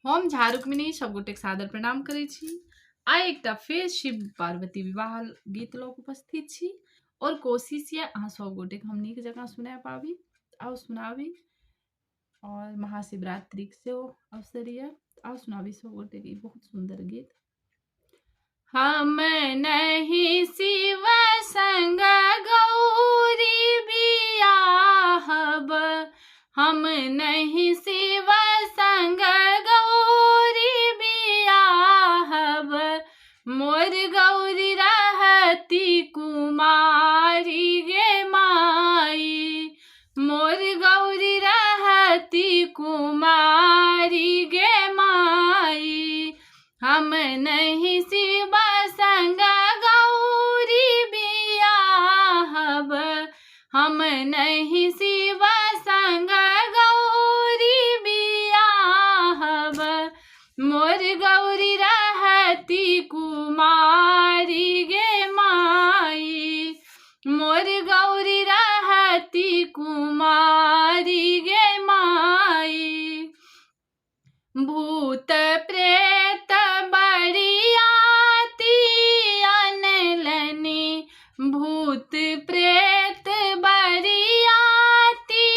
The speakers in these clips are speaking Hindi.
हम झा रुक्मिणी सब गोटे सादर प्रणाम करै छी। आइ एकटा फेर शिव पार्वती विवाह गीत लऽ कऽ उपस्थित छी और कोशिश ये अहाँ सब गोटे के हम नीक जकाँ सुना पाबी आओ सुनाबी। और महाशिवरात्रि के सेहो अवसर ये आओ सुनाबी सब गोटे के बहुत सुंदर गीत। हम नहीं शिव संग गौरी बियाहब, हम नहीं शिव संग गौरी बियाहब, मोर गौरी रहती कुमारी गे माई, मोर गौरी रहती कुमारी गे माई, हम नहीं शिव संग गौरी बियाहब, हम नहीं शिव संग गौरी बियाहब, मोर गौरी रहती कुमारी गे माई, मोर गौरी रहती कुमारी गे माई। भूत प्रेत बरियाती अनलनी, भूत प्रेत बरियाती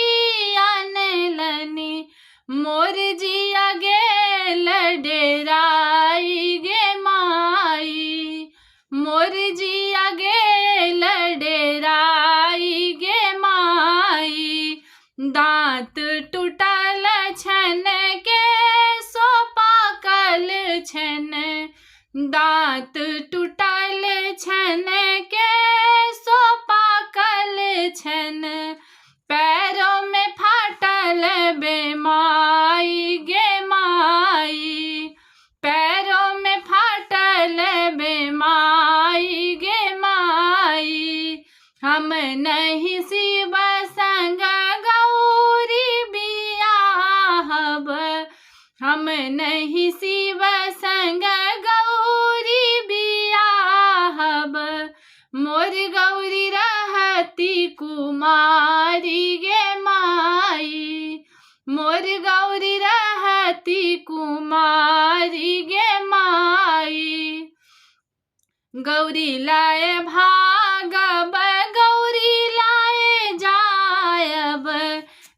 अनलनी, मोर जिया गेल डेराई गे माई, मोर जिया गेल डेराई गे माई, दांत टूटल छन के सोपाकल छन, दांत टूटल छन के सोपाकल छन, पैरों में फाटल बेमाई गे माई, पैरों में फाटल बेमाई गे माई, हम नहीं शिव संग गौरी बियाहब, हम नहीं शिव संग गौरी बियाहब, मोर गौरी रहती कुमारी गे माई, मोर गौरी रहती कुमारी गे माई। गौरी लाए भागब, गौरी लाए जायब,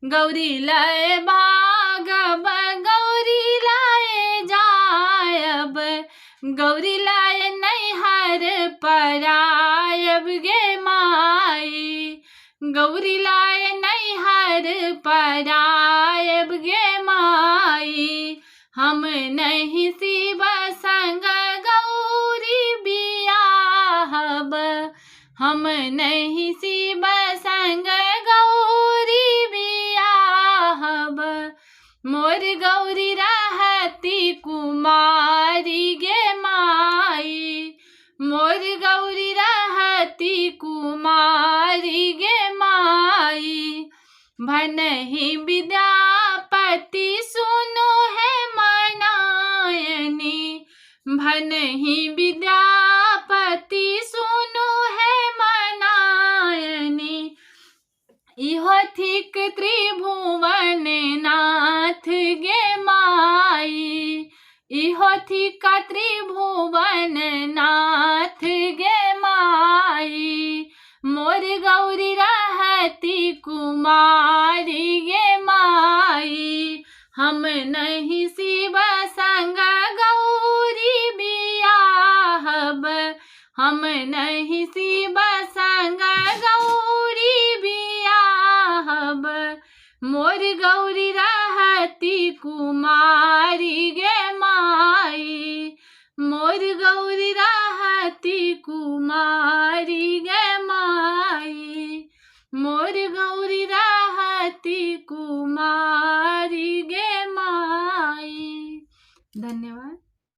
गौरी लाए भागब, गौरी लाए जायब, गौरी लाए नैहर परायब गे माई, गौरी लाए नैहर परायब गे माई, हम नहीं शिव संग गौरी बियाहब, हम नहीं शिव संग गौरी बियाहब, मोर गौरी रहती कुमारी गे माई, मोर गौरी रहती कुमारी गे माई, भनहि विद्यापति सुनो है मनायनी, भनहि विद्यापति सुनो है मनायनी, इहो थिक त्रिभुवन नाथ गे माई, इहो थिक त्रिभुवन नाथ गे माई, मोर गौरी रहती कुमारी गे माई, हम नहीं शिव संग गौरी बियाहब, हम नहीं शिव संग गौरी बियाहब, मोर गौरी रहती कुमारी गे माई, मोर गौरी रहती कुमारी गे माई, मोर गौरी रहती कुमारी गे माई। धन्यवाद।